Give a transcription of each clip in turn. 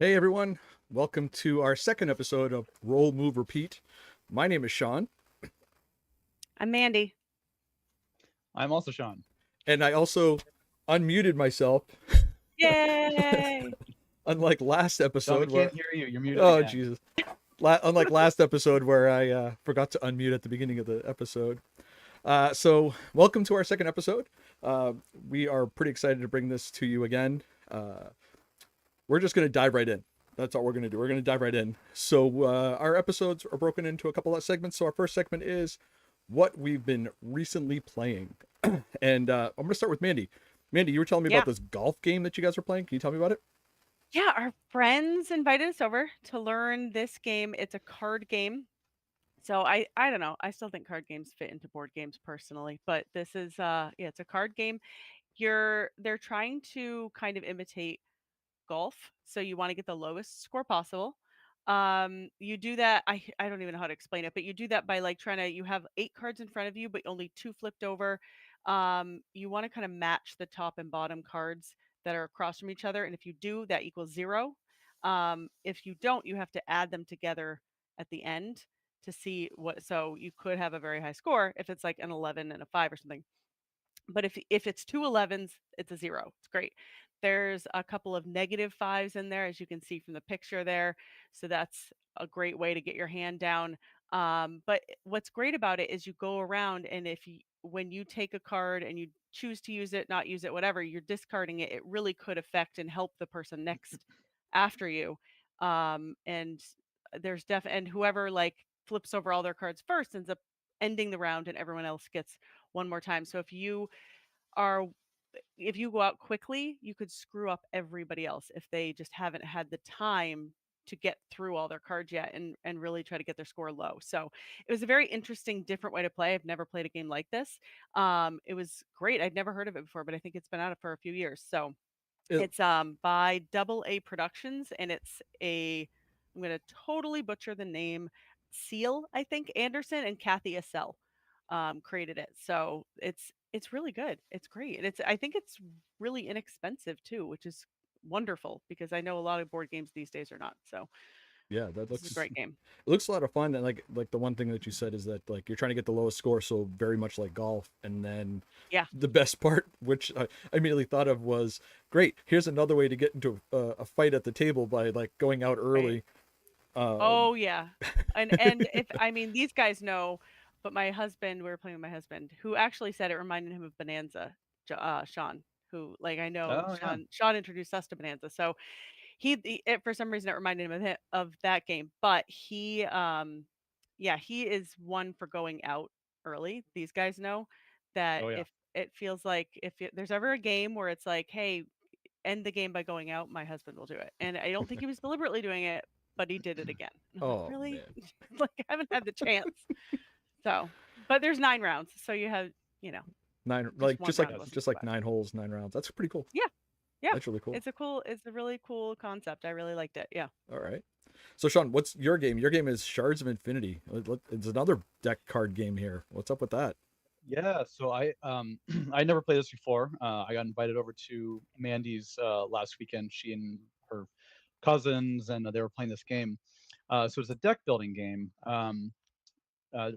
Hey everyone, welcome to our second episode of Roll, Move, Repeat. My name is Sean, I'm Mandy. I'm also Sean. and I also unmuted myself, Yay! unlike last Sean, we episode where, can't hear you. You're muted oh again. Jesus, unlike last episode where I forgot to unmute at the beginning of the episode. So welcome to our second episode. We are pretty excited to bring this to you again. We're just going to dive right in. That's all we're going to do. We're going to dive right in. So our episodes are broken into a couple of segments. So our first segment is what we've been recently playing. And I'm going to start with Mandy. Mandy, you were telling me Yeah. about this golf game that you guys were playing. Can you tell me about it? Yeah, our friends invited us over to learn this game. It's a card game. So I don't know. I still think card games fit into board games personally, but this is yeah, it's a card game. They're trying to kind of imitate golf. So you want to get the lowest score possible. You do that. I don't even know how to explain it, but you do that by like trying to you have 8 cards in front of you, but only 2 flipped over. You want to kind of match the top and bottom cards that are across from each other. And if you do, that equals 0. If you don't, you have to add them together at the end to see what so you could have a very high score if it's like an 11 and a 5 or something. But if it's 2 11s, it's a 0. It's great. There's a couple of negative 5s in there, as you can see from the picture there. So that's a great way to get your hand down. But what's great about it is you go around and when you take a card and you choose to use it, not use it, whatever, you're discarding it. It really could affect and help the person next after you. And and whoever like flips over all their cards first ends up ending the round and everyone else gets one more time. So are if you go out quickly, you could screw up everybody else if they just haven't had the time to get through all their cards yet and really try to get their score low. So it was a very interesting, different way to play. I've never played a game like this. It was great. I'd never heard of it before, but I think it's been out for a few years. So It, it's by Double A Productions, and I'm gonna totally butcher the name, Seal, I think, Anderson and Kathy Assel created it. So it's really good. It's great. And I think it's really inexpensive too, which is wonderful because I know a lot of board games these days are not. So yeah, that this is a looks great game. it looks a lot of fun. And like the one thing that you said is that like you're trying to get the lowest score, so very much like golf. And then Yeah. the best part, which I immediately thought of, was great. Here's another way to get into a fight at the table by like going out Right. early. Um, Oh yeah. And if I mean these guys know, but my husband, we were playing with my husband, who actually said it reminded him of Bonanza, Sean, who like I know Oh yeah. Sean introduced us to Bonanza. So for some reason it reminded him of that game. But yeah, he is one for going out early. These guys know that Oh yeah. if it feels like there's ever a game where it's like, hey, end the game by going out, my husband will do it. And I don't think he was deliberately doing it, but he did it again. And I'm like, oh really? man, Like I haven't had the chance. So, but there's 9 rounds, so you have, nine just like one just like round of That's lessons just to like buy. 9 holes, 9 rounds. That's pretty cool. Yeah, yeah. That's really cool. It's a really cool concept. I really liked it. Yeah. All right. So Sean, what's your game? Your game is Shards of Infinity. It's another deck card game here. What's up with that? yeah. So I I never played this before. I got invited over to Mandy's last weekend. She and her cousins and they were playing this game. So it's a deck building game.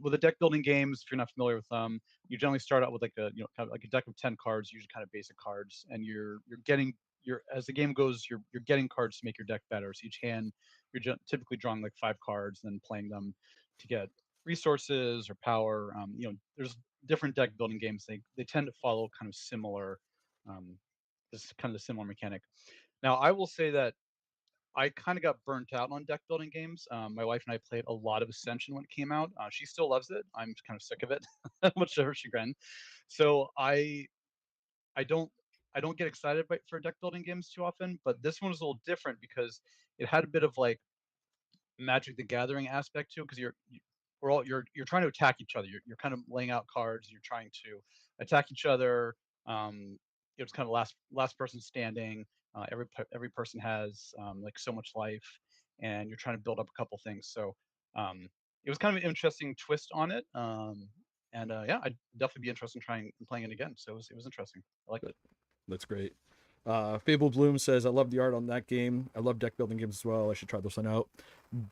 With the deck building games, if you're not familiar with them, you generally start out with like a kind of like a deck of 10 cards, usually kind of basic cards, and you're getting your as the game goes, you're getting cards to make your deck better. So each hand, you're typically drawing like 5 cards, then playing them to get resources or power. There's different deck building games. They tend to follow kind of similar, um, this kind of the similar mechanic. Now, I will say that I kind of got burnt out on deck building games. My wife and I played a lot of Ascension when it came out. She still loves it. I'm kind of sick of it, much to her chagrin. So I don't I don't get excited for deck building games too often. But this one was a little different because it had a bit of like Magic the Gathering aspect to it because we're all you're trying to attack each other. You're kind of laying out cards. You're trying to attack each other. It's kind of last person standing. Every person has like so much life, and you're trying to build up a couple things. So it was kind of an interesting twist on it. And yeah, I'd definitely be interested in trying and playing it again. So it was interesting. I liked That, it. that's great. Fable Bloom says, I love the art on that game. I love deck building games as well. I should try this one out.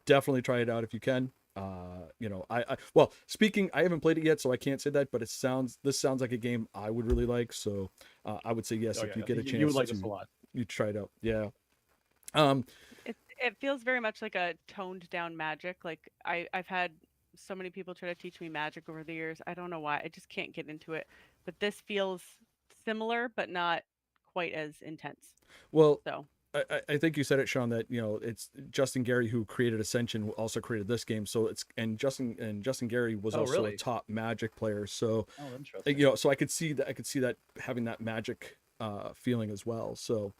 Definitely try it out if you can. Well, speaking, I haven't played it yet, so I can't say that, but this sounds like a game I would really like. So I would say yes, Oh, if yeah, you yeah. get a chance You would like this a lot. you try it out. Yeah. Um, It feels very much like a toned down Magic. Like I've had so many people try to teach me Magic over the years. I don't know why. I just can't get into it. But this feels similar, but not quite as intense. well, So I think you said it, Sean, that it's Justin Gary who created Ascension also created this game. So Justin Gary was Oh, also a really? top Magic player. So Oh, interesting. so I could see that having that Magic feeling as well. So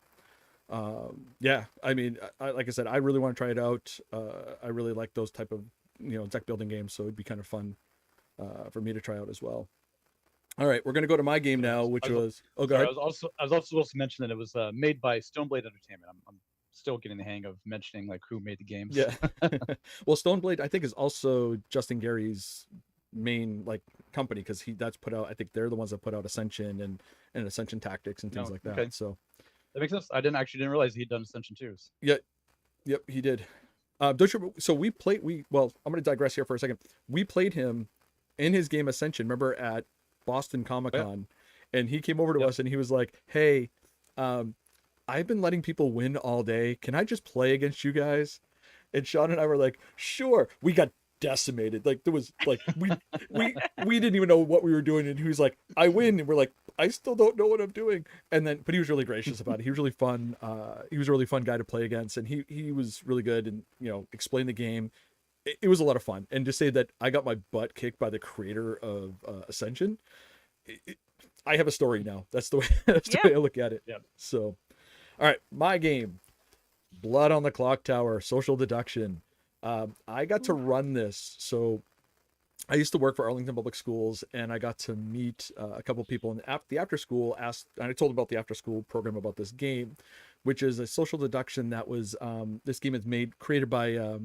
yeah, I mean, like I said, I really want to try it out. I really like those type of deck building games, so it'd be kind of fun for me to try out as well. All right, we're gonna go to my game now, which was go Sorry, ahead. I was also supposed to mention that it was made by Stoneblade Entertainment. I'm still getting the hang of mentioning like who made the games. Yeah. Well, Stoneblade, I think, is also Justin Gary's main like company because that's put out. I think they're the ones that put out Ascension and Ascension Tactics and things No, like that. okay. So That makes sense. I didn't realize he'd done Ascension 2s. yeah, yep, he did. Don't you? So well, I'm going to digress here for a second. We played him in his game Ascension. Remember at Boston Comic Con, and he came over to us and he was like, "Hey, I've been letting people win all day. Can I just play against you guys?" And Sean and I were like, "Sure." We got decimated. Like there was like we didn't even know what we were doing, and he was like, "I win," and we're like, "I still don't know what I'm doing." And then, but he was really gracious about it. He was really fun. He was a really fun guy to play against, and he was really good and explained the game. It was a lot of fun. And to say that I got my butt kicked by the creator of Ascension, I have a story now. That's the way the way I look at it. Yeah. So, all right, my game, Blood on the Clocktower, Social Deduction. I got to run this. So I used to work for Arlington Public Schools, and I got to meet a couple people. And the after school asked, and I told them about the after school program about this game, which is a social deduction that was this game is created by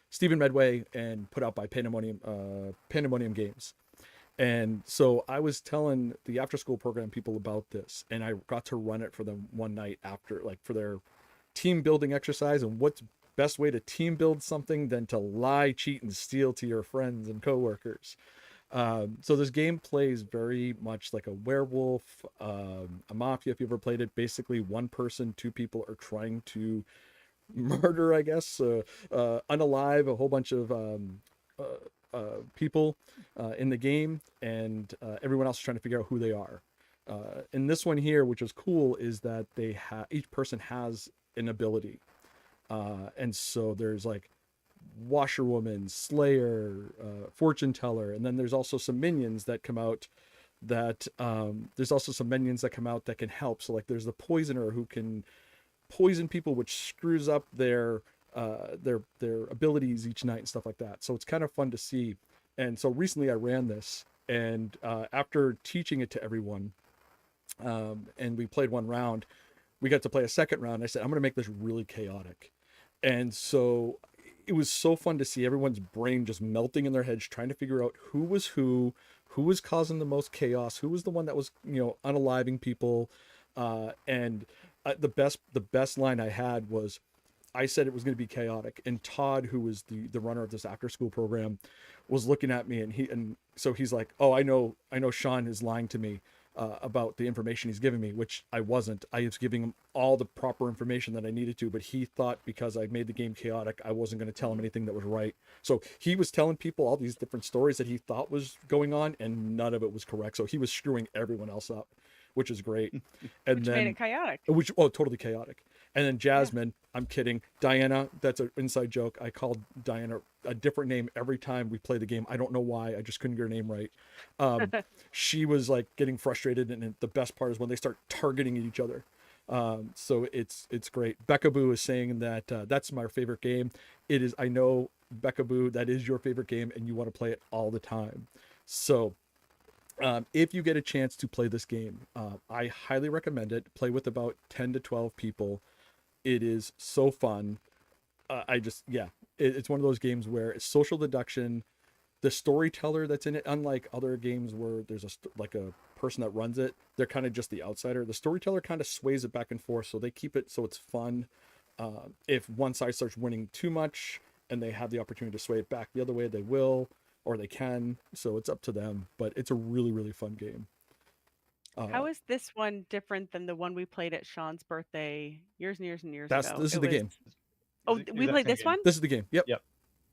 Stephen Medway and put out by Pandemonium Games. And so I was telling the after school program people about this, and I got to run it for them one night after, like for their team building exercise. And what's best way to team build something than to lie, cheat, and steal to your friends and coworkers. So this game plays very much like a werewolf, a mafia. If you ever played it, basically one person, two people are trying to murder, I guess, unalive a whole bunch of people in the game, and everyone else is trying to figure out who they are. In this one here, which is cool, is that each person has an ability. And so there's like Washerwoman, Slayer, Fortune Teller, and then there's also some minions that come out that can help. So like there's the Poisoner who can poison people, which screws up their abilities each night and stuff like that. So it's kind of fun to see. And so recently I ran this, and after teaching it to everyone, and we played one round, we got to play a second round. I said, I'm going to make this really chaotic. And so it was so fun to see everyone's brain just melting in their heads, trying to figure out who was causing the most chaos, who was the one that was, unaliving people. And the best line I had was, I said it was going to be chaotic, and Todd, who was the runner of this after school program, was looking at me, and so he's like, "Oh, I know Sean is lying to me about the information he's giving me," which I wasn't. I was giving him all the proper information that I needed to, but he thought because I made the game chaotic, I wasn't going to tell him anything that was right. So he was telling people all these different stories that he thought was going on, and none of it was correct. So he was screwing everyone else up, which is great. And which then made it chaotic. totally chaotic. And then Jasmine, I'm kidding. Diana, that's an inside joke. I called Diana a different name every time we play the game. I don't know why. I just couldn't get her name right. She was like getting frustrated, and the best part is when they start targeting each other. So it's great. Becca Boo is saying that that's my favorite game. It is. I know, Becca Boo, that is your favorite game, and you want to play it all the time. So if you get a chance to play this game, I highly recommend it. Play with about 10 to 12 people. It is so fun. It's one of those games where it's social deduction. the storyteller that's in it, unlike other games where there's like a person that runs it, they're kind of just the outsider. The storyteller kind of sways it back and forth, so they keep it so it's fun. If one side starts winning too much and they have the opportunity to sway it back the other way, they will, or they can. So it's up to them. But it's a really, really fun game. How is this one different than the one we played at Sean's birthday years and years and years This ago? is It the was. game. Oh, It's the we exact played same this game. one? This is the game. Yep. Yep.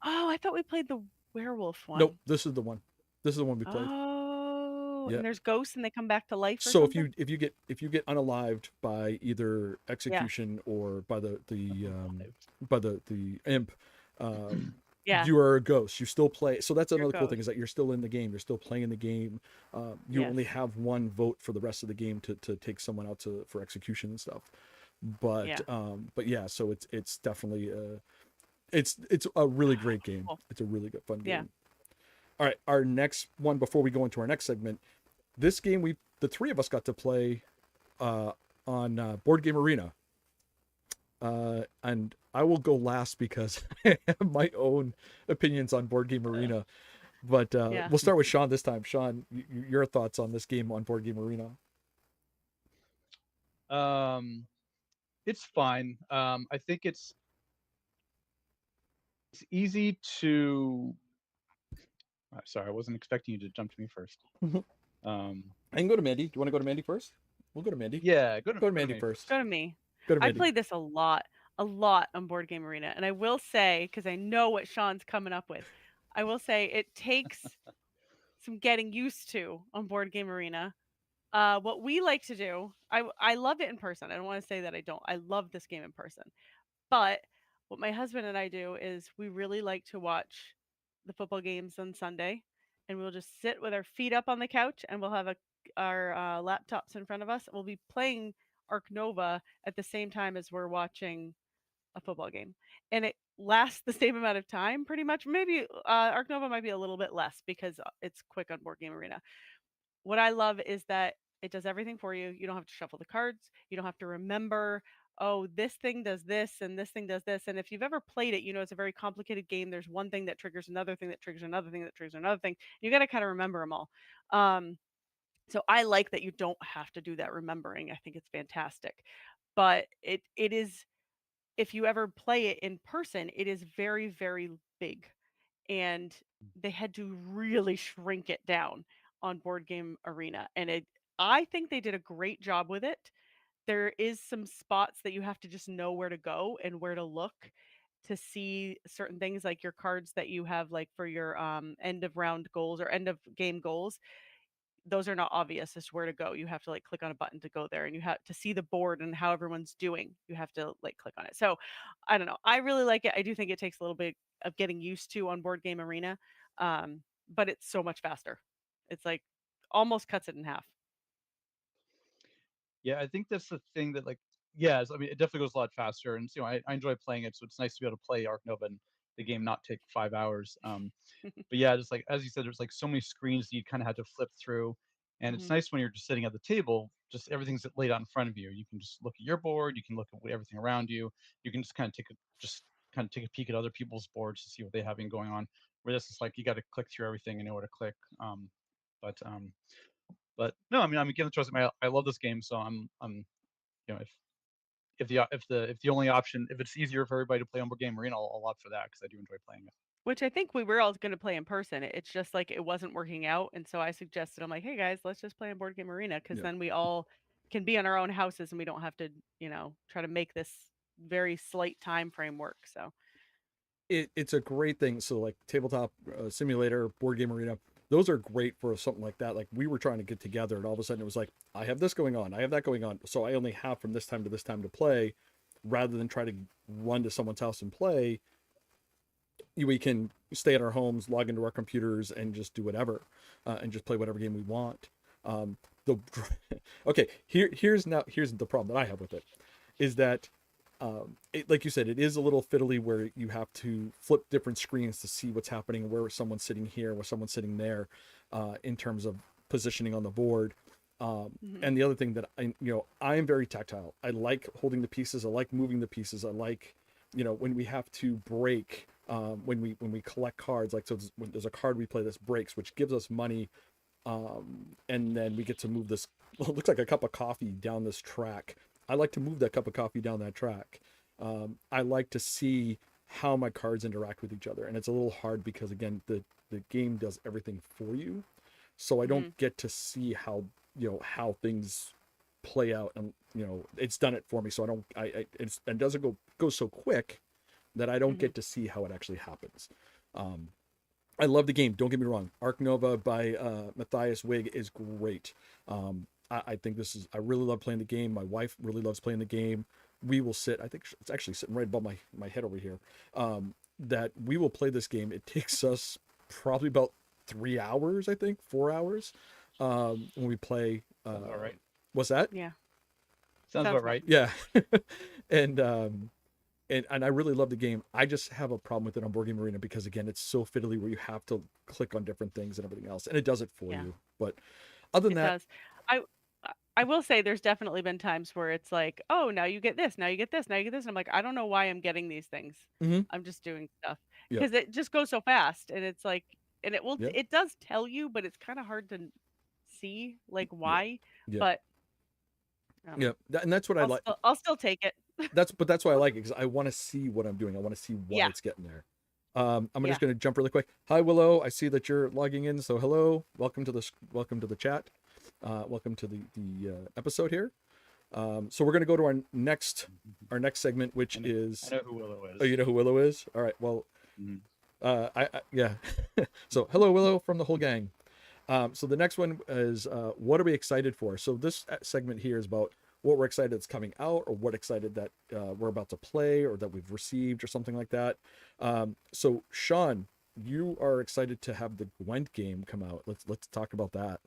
Oh, I thought we played the werewolf one. Nope. This is the one. This is the one we played. Oh, Yeah. and there's ghosts and they come back to life. Or So something? if you get unalived by either execution or by the imp, Yeah. you are a ghost. You still play. So that's You're a another cool thing, ghost. is that you're still in the game. You're still playing the game. You only Yes. have one vote for the rest of the game to take someone out for execution and stuff. But yeah, so it's definitely it's a really great game. Cool. It's a really good fun game. Yeah. All right, our next one before we go into our next segment. This game the three of us got to play on Board Game Arena. And I will go last because I have my own opinions on Board Game Arena. But we'll start with Sean this time. Sean, your thoughts on this game on Board Game Arena? It's fine. I think it's easy to. Sorry, I wasn't expecting you to jump to me first. I can go to Mandy. Do you want to go to Mandy first? We'll go to Mandy. Yeah, Go to Mandy first. Go to me. Go to I Mandy. played this a lot on Board Game Arena, and I will say, because I know what Sean's coming up with, I will say it takes some getting used to on Board Game Arena. What we like to do, I love it in person. I don't want to say that I don't. I love this game in person. But what my husband and I do is we really like to watch the football games on Sunday, and we'll just sit with our feet up on the couch, and we'll have our laptops in front of us. We'll be playing Ark Nova at the same time as we're watching a football game, and it lasts the same amount of time, pretty much. Maybe Ark Nova might be a little bit less because it's quick on Board Game Arena. What I love is that it does everything for you. You don't have to shuffle the cards. You don't have to remember, oh, this thing does this and this thing does this. And if you've ever played it, you know it's a very complicated game. There's one thing that triggers another thing that triggers another thing that triggers another thing. You got to kind of remember them all. So I like that you don't have to do that remembering. I think it's fantastic. But it is, if you ever play it in person, it is very, very big. And they had to really shrink it down on Board Game Arena. And I think they did a great job with it. There is some spots that you have to just know where to go and where to look to see certain things, like your cards that you have, like for your end of round goals or end of game goals. Those are not obvious as to where to go. You have to like click on a button to go there, and you have to see the board and how everyone's doing. You have to like click on it. So I don't know. I really like it. I do think it takes a little bit of getting used to on Board Game Arena, but it's so much faster. It's like almost cuts it in half. Yeah, I think that's the thing that, like, yeah, I mean, it definitely goes a lot faster, and I enjoy playing it, so it's nice to be able to play Ark Nova and the game not take 5 hours. But yeah, just like as you said, there's like so many screens that you kind of have to flip through, and it's Mhm. nice when you're just sitting at the table, just everything's laid out in front of you. You can just look at your board, you can look at everything around you, you can just kind of take a peek at other people's boards to see what they have going on. Where this is like you got to click through everything and know where to click. But but no, I mean, given the choice, I love this game, so I'm you know, if the only option, if it's easier for everybody to play on Board Game Arena, I'll opt for that because I do enjoy playing it. Which I think we were all going to play in person. It's just like it wasn't working out, and so I suggested, I'm like, hey guys, let's just play on Board Game Arena, because Yeah. then we all can be in our own houses and we don't have to, try to make this very slight time frame work. So It's a great thing. So like tabletop simulator, Board Game Arena, those are great for something like that. Like we were trying to get together, and all of a sudden it was like, I have this going on, I have that going on, so I only have from this time to this time to play, rather than try to run to someone's house and play. We can stay at our homes, log into our computers, and just do whatever, and just play whatever game we want. The okay, here's the problem that I have with it, is that like you said, it is a little fiddly where you have to flip different screens to see what's happening, where someone's sitting here, where someone's sitting there, in terms of positioning on the board. And the other thing that I am very tactile. I like holding the pieces. I like moving the pieces. I like, when we have to break when we collect cards. Like, so when there's a card we play this breaks, which gives us money, and then we get to move this. Well, it looks like a cup of coffee down this track. I like to move that cup of coffee down that track. I like to see how my cards interact with each other, and it's a little hard because again, the game does everything for you, so I don't get to see how how things play out, and it's done it for me, so I don't it doesn't go so quick that I don't get to see how it actually happens. I love the game, don't get me wrong. Ark Nova by Matthias Wig is great. I think I really love playing the game. My wife really loves playing the game. We will sit, I think it's actually sitting right above my head over here, that we will play this game. It takes us probably about 3 hours, I think 4 hours, when we play. All right. What's that? Yeah. Sounds about right. Yeah. and I really love the game. I just have a problem with it on Board Game Arena because again, it's so fiddly where you have to click on different things and everything else, and it does it for you. But other than that, I will say there's definitely been times where it's like, oh, now you get this, now you get this, now you get this. And I'm like, I don't know why I'm getting these things. I'm just doing stuff because it just goes so fast, and it's like, and it does tell you, but it's kind of hard to see like why. But and that's what I like. I'll still take it. That's why I like it, because I want to see what I'm doing. I want to see why it's getting there. I'm just going to jump really quick. Hi Willow, I see that you're logging in, so hello, welcome to the chat, welcome to the episode here. So we're going to go to our next segment, which is I know who Willow is. Oh, you know who Willow is? All right, well, yeah. So hello Willow from the whole gang. So the next one is what are we excited for? So this segment here is about what we're excited that's coming out, or what excited that we're about to play, or that we've received, or something like that. So Sean, you are excited to have the Gwent game come out. Let's talk about that.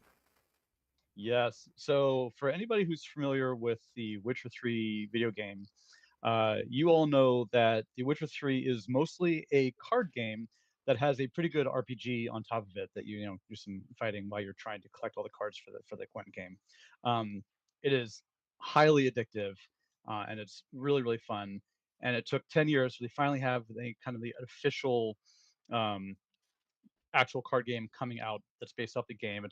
Yes. So for anybody who's familiar with the Witcher 3 video game, you all know that the Witcher 3 is mostly a card game that has a pretty good RPG on top of it, that you do some fighting while you're trying to collect all the cards for the Gwent game. It is highly addictive, and it's really, really fun. And it took 10 years, so they finally have the official actual card game coming out that's based off the game.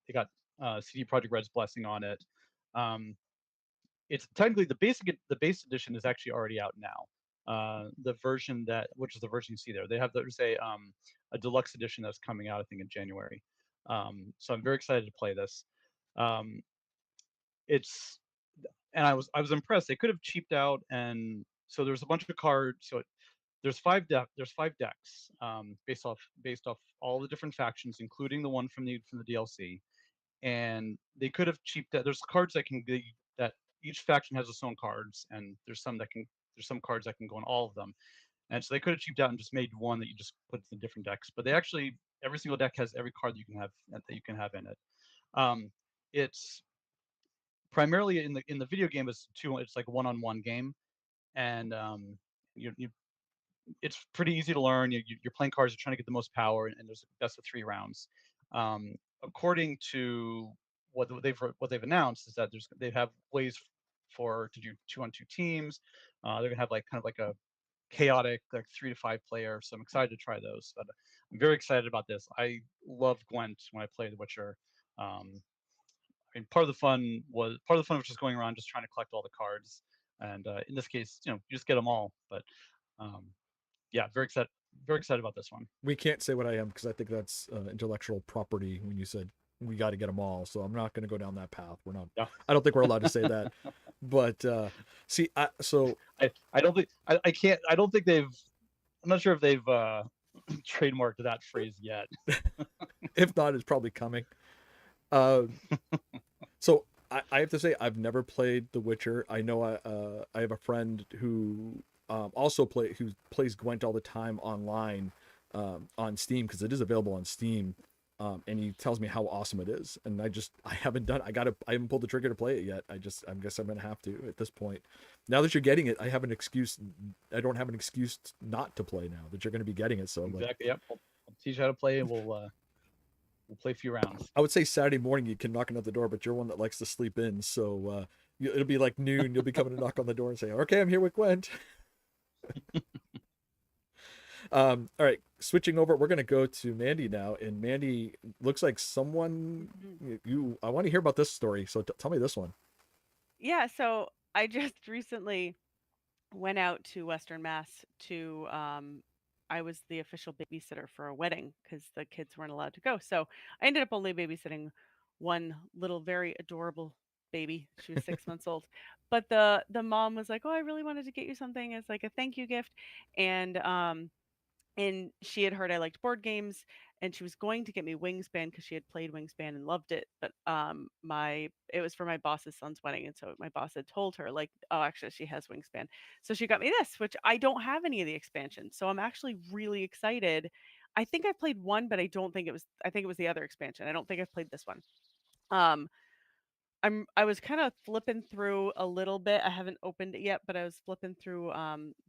They got CD Projekt Red's blessing on it. It's technically the base edition is actually already out now. The version which is the version you see there, there's a deluxe edition that's coming out, I think, in January. So I'm very excited to play this. And I was impressed. They could have cheaped out, and so there's a bunch of cards. So there's five decks, based off all the different factions, including the one from the DLC. And they could have cheaped out. There's cards that each faction has its own cards, and there's some cards that can go on all of them. And so they could have cheaped out and just made one that you just put in different decks. But every single deck has every card that you can have in it. It's primarily in the video game, it's like a one-on-one game, and it's pretty easy to learn. You're playing cards, you're trying to get the most power, and there's a best of 3 rounds. According to what they've announced, is that they have ways to do 2-on-2 teams. They're gonna have kind of a chaotic 3 to 5 player. So I'm excited to try those. But I'm very excited about this. I love Gwent when I play The Witcher. I mean, part of the fun was just going around just trying to collect all the cards, and in this case, you just get them all. But yeah, very excited about this one. We can't say what I am, because I think that's intellectual property when you said we got to get them all. So I'm not going to go down that path. We're not. Yeah. I don't think we're allowed to say that. But see, I don't think I can't. I don't think they've. I'm not sure if they've trademarked that phrase yet. If not, it's probably coming. So I have to say, I've never played The Witcher. I know I have a friend who also plays Gwent all the time online on Steam, because it is available on Steam, and he tells me how awesome it is. And I haven't pulled the trigger to play it yet. I guess I'm gonna have to at this point. Now that you're getting it, I have an excuse. I don't have an excuse not to play now that you're going to be getting it. So exactly, yep. I'll teach you how to play, and we'll play a few rounds. I would say Saturday morning you can knock on the door, but you're one that likes to sleep in, so it'll be like noon. You'll be coming to knock on the door and say, "Okay, I'm here with Gwent." All right, switching over, we're gonna go to Mandy now, and Mandy looks like someone you. I want to hear about this story, so tell me this one. Yeah, so I just recently went out to Western Mass to I was the official babysitter for a wedding because the kids weren't allowed to go. So I ended up only babysitting one little very adorable baby. She was 6 months old. But the mom was like, "Oh, I really wanted to get you something as like a thank you gift." And she had heard I liked board games, and she was going to get me Wingspan because she had played Wingspan and loved it. But my it was for my boss's son's wedding, and so my boss had told her like, oh, actually, she has Wingspan, so she got me this, which I don't have any of the expansions, so I'm actually really excited. I think I played one, but I don't think it was. I think it was the other expansion. I don't think I've played this one. Um, I was kind of flipping through a little bit. I haven't opened it yet, but I was flipping through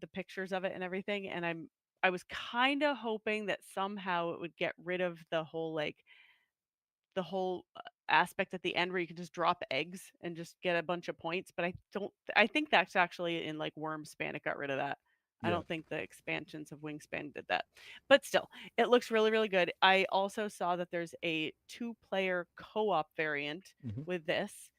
the pictures of it and everything, and I was kind of hoping that somehow it would get rid of the whole aspect at the end where you can just drop eggs and just get a bunch of points, but I think that's actually in like Wormspan it got rid of that. I Yeah. don't think the expansions of Wingspan did that. But still, it looks really, really good. I also saw that there's a two-player co-op variant Hmm. with this,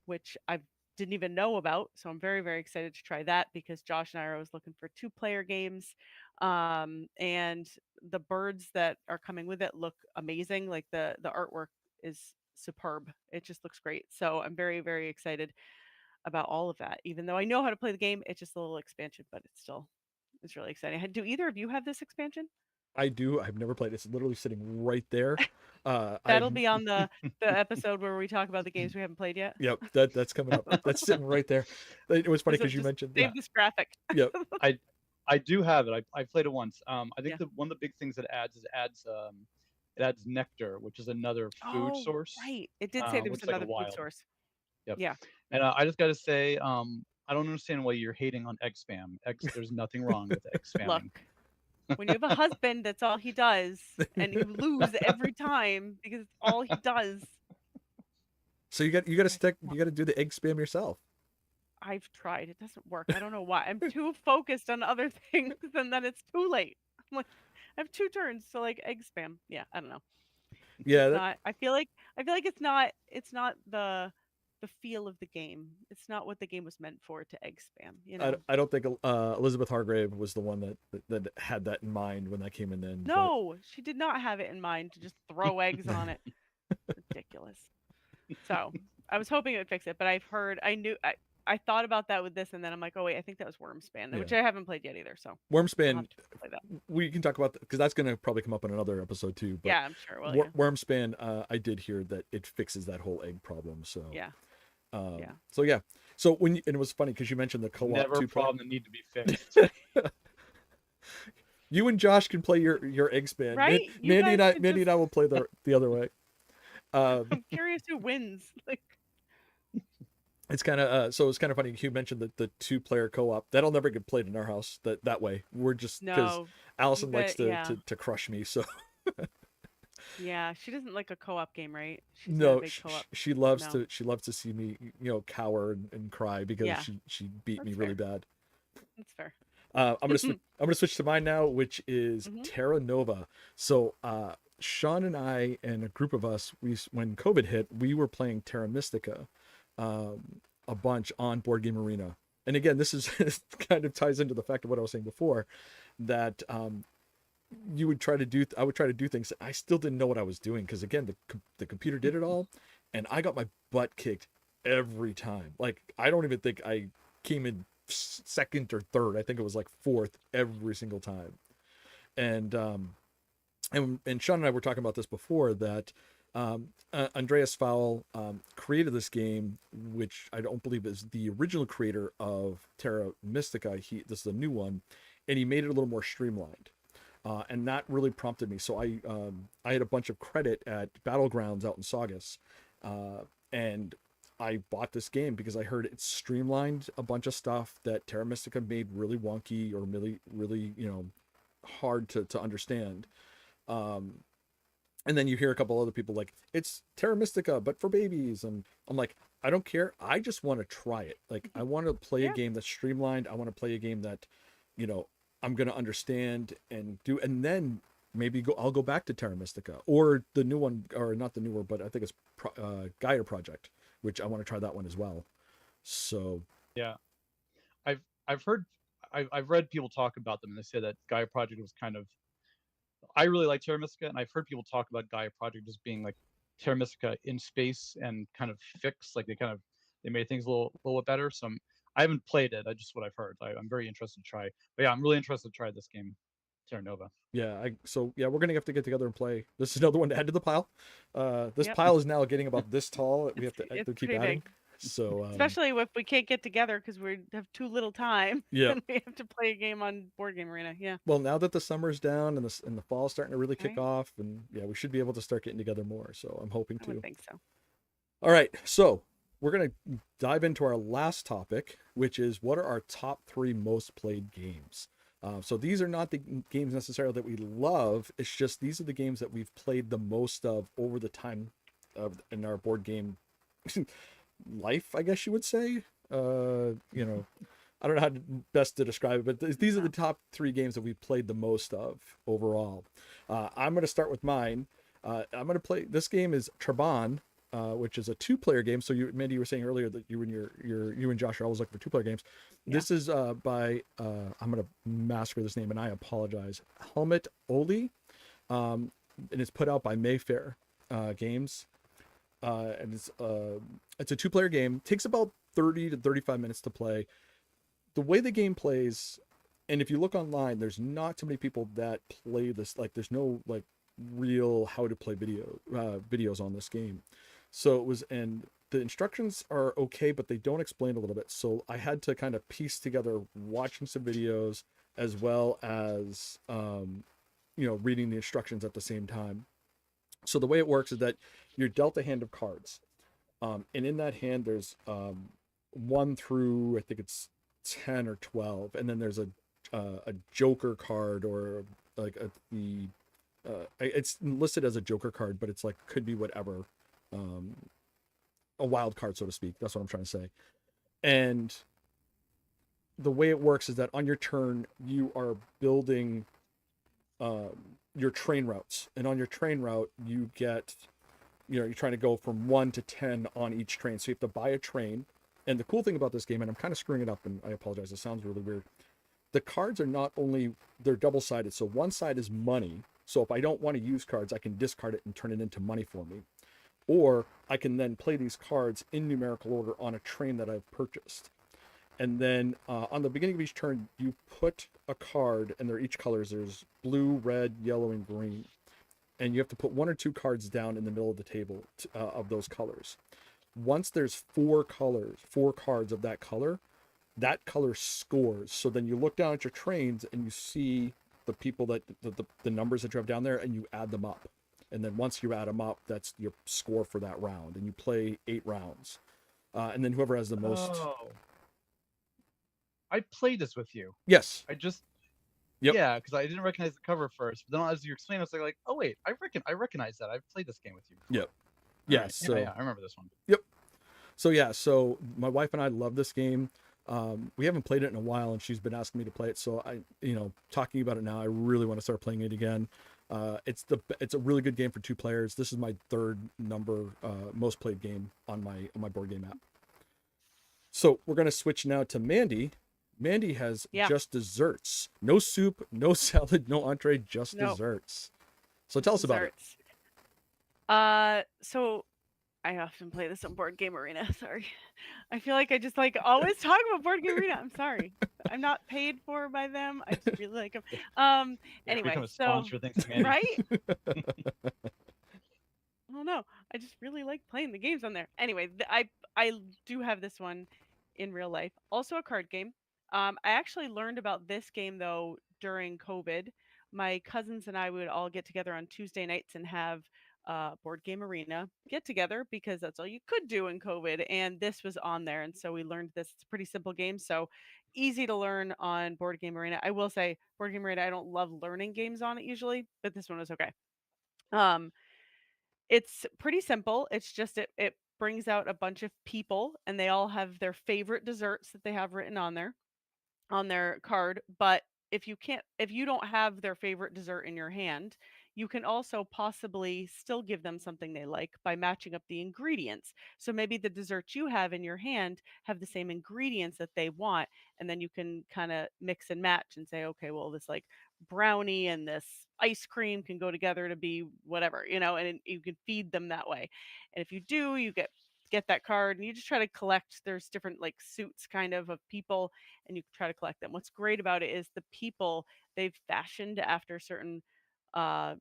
which I didn't even know about. So I'm very, very excited to try that because Josh and I are always looking for two-player games. And the birds that are coming with it look amazing. Like the artwork is superb. It just looks great. So I'm very, very excited about all of that. Even though I know how to play the game, it's just a little expansion, but it's really exciting. Do either of you have this expansion? I do. I've never played. It's literally sitting right there. I've That'll be on the episode where we talk about the games we haven't played yet. Yep, that's coming up. That's sitting right there. It was funny So because you just mentioned, yeah, save this graphic. yep, I do have it. I played it once. I think Yeah. the one of the big things it adds nectar, which is another food Oh, source, right. It did say there was which is like a another food wild. source. Yep. Yeah. And I just got to say, I don't understand why you're hating on egg spam. There's nothing wrong with egg Look, spamming. when you have a husband, that's all he does, and you lose every time because it's all he does. so you got to I stick. want- You got to do the egg spam yourself. I've tried. It doesn't work. I don't know why. I'm too focused on other things, and then it's too late. I'm like, I have two turns to like egg spam. Yeah, I don't know. Yeah, It's not. I feel like it's not the feel of the game. It's not what the game was meant for to egg spam. I don't think Elizabeth Hargrave was the one that had that in mind when that came in. Then, but No, she did not have it in mind to just throw eggs on it. Ridiculous. So I was hoping it would fix it, but I thought about that with this, and then I'm like, oh wait, I think that was Wormspan, which yeah, I haven't played yet either. So I'll Wormspan. have to play that. We can talk about because that's going to probably come up in another episode too. But Yeah, I'm sure. Well, yeah, Wormspan, I did hear that it fixes that whole egg problem. So yeah, yeah. so yeah. So and it was funny because you mentioned the co-op Never a two problem that need to be fixed. You and Josh can play your egg span. Right? You Mandy guys and could I will play the other way. I'm curious who wins. Like, It's kind of so it's kind of funny. You mentioned the two-player co-op that'll never get played in our house that way. We're just because no, Allison likes yeah, to crush me. So yeah. She doesn't like a co-op game, right? She's not a no, big co-op. she loves No. she loves to see me cower and cry because Yeah, she beat me that's really fair. bad. That's fair. I'm gonna switch to mine now, which is Hmm. Terra Nova. So Sean and I and a group of us, when COVID hit, we were playing Terra Mystica a bunch on Board Game Arena. And again, this is kind of ties into the fact of what I was saying before, that you would try to do I would try to do things that I still didn't know what I was doing because again the computer did it all, and I got my butt kicked every time. Like I don't even think I came in second or third. I think it was like fourth every single time. And Sean and I were talking about this before that Andreas Fowl created this game, which I don't believe is the original creator of Terra Mystica. This is a new one, and he made it a little more streamlined. And that really prompted me. So I had a bunch of credit at Battlegrounds out in Saugus, and I bought this game because I heard it streamlined a bunch of stuff that Terra Mystica made really wonky or really hard to understand. And then you hear a couple other people like it's Terra Mystica but for babies, and I'm like, I don't care, I just want to try it. Like I want to play a Yeah. game that's streamlined. I want to play a game that I'm gonna understand and do, and then maybe I'll go back to Terra Mystica or the new one, or not the newer, but I think it's Gaia Project, which I want to try that one as well. So Yeah, I've I've heard I've read people talk about them, and they say that Gaia Project was kind of. I really like Terra Mystica, and I've heard people talk about Gaia Project as being like Terra Mystica in space and kind of fixed, like they made things a little bit better. So I haven't played it. I just what I've heard. I'm very interested to try. But yeah, I'm really interested to try this game, Terra Nova. yeah, we're gonna have to get together and play. This is another one to add to the pile. This Yep. pile is now getting about this tall. We have It's to keep pretty adding. big. So Especially if we can't get together because we have too little time yeah. and we have to play a game on Board Game Arena. Yeah. Well, now that the summer's down and the fall's starting to really kick Right? off, and yeah, we should be able to start getting together more. So I'm hoping I to. would think so. All right, so we're gonna dive into our last topic, which is what are our top 3 most played games. So these are not the games necessarily that we love. It's just these are the games that we've played the most of over the time of in our board game life, I guess you would say. You know, I don't know how best to describe it, but these are the top 3 games that we've played the most of overall. I'm going to start with mine. I'm going to play. This game is Trambahn, which is a 2-player game. So Mandy, you were saying earlier that you and you and Josh are always looking for 2-player games. Yeah. This is by I'm going to massacre this name, and I apologize. Helmet Oli, and it's put out by Mayfair Games. And it's a 2-player game. Takes about 30 to 35 minutes to play. The way the game plays, and if you look online, there's not too many people that play this. Like, there's no like real how to play videos on this game. So it was, and the instructions are okay, but they don't explain a little bit. So I had to kind of piece together watching some videos as well as reading the instructions at the same time. So the way it works is that you're dealt a hand of cards, and in that hand there's 1 through, I think it's 10 or 12, and then there's a joker card, or like it's listed as a joker card, but it's like could be whatever, a wild card, so to speak. That's what I'm trying to say. And the way it works is that on your turn you are building your train routes, and on your train route you get, you're trying to go from 1 to 10 on each train, so you have to buy a train. And the cool thing about this game, and I'm kind of screwing it up, and I apologize, it sounds really weird, the cards are not only, they're double-sided. So one side is money, so if I don't want to use cards, I can discard it and turn it into money for me, or I can then play these cards in numerical order on a train that I've purchased. And then on the beginning of each turn, you put a card, and they're each colors. There's blue, red, yellow, and green. And you have to put 1 or 2 cards down in the middle of the table of those colors. Once there's 4 cards of that color scores. So then you look down at your trains and you see the people that the numbers that you have down there, and you add them up. And then once you add them up, that's your score for that round. And you play 8 rounds. And then whoever has the most. Oh. I played this with you. Yes. I just Yep. Yeah, because I didn't recognize the cover first. But then as you explained, I was like, oh wait, I recognize that. I've played this game with you before. Yep. Yeah. Right. So yeah, I remember this one. So my wife and I love this game. We haven't played it in a while, and she's been asking me to play it. So talking about it now, I really want to start playing it again. It's a really good game for 2 players. This is my 3rd number most played game on my board game app. So we're gonna switch now to Mandy. Mandy has just desserts. No soup, no salad, no entree, just desserts. So tell us about it. So I often play this on Board Game Arena. Sorry. I feel like I just always talk about Board Game Arena. I'm sorry. I'm not paid for by them. I just really like them. Anyway, become a so sponsor, thanks, Mandy. right? Oh no, I just really like playing the games on there. Anyway, I do have this one in real life. Also a card game. I actually learned about this game though during COVID. My cousins and I would all get together on Tuesday nights and have Board Game Arena get together because that's all you could do in COVID. And this was on there, and so we learned this. It's a pretty simple game, so easy to learn on Board Game Arena. I will say Board Game Arena, I don't love learning games on it usually, but this one was okay. It's pretty simple. It's just it brings out a bunch of people, and they all have their favorite desserts that they have written on their card, but if you don't have their favorite dessert in your hand, you can also possibly still give them something they like by matching up the ingredients. So maybe the desserts you have in your hand have the same ingredients that they want, and then you can kind of mix and match and say, okay, well, this like brownie and this ice cream can go together to be whatever, and you can feed them that way. And if you do, you get that card, and you just try to collect. There's different like suits kind of people, and you try to collect them. What's great about it is the people they've fashioned after certain uh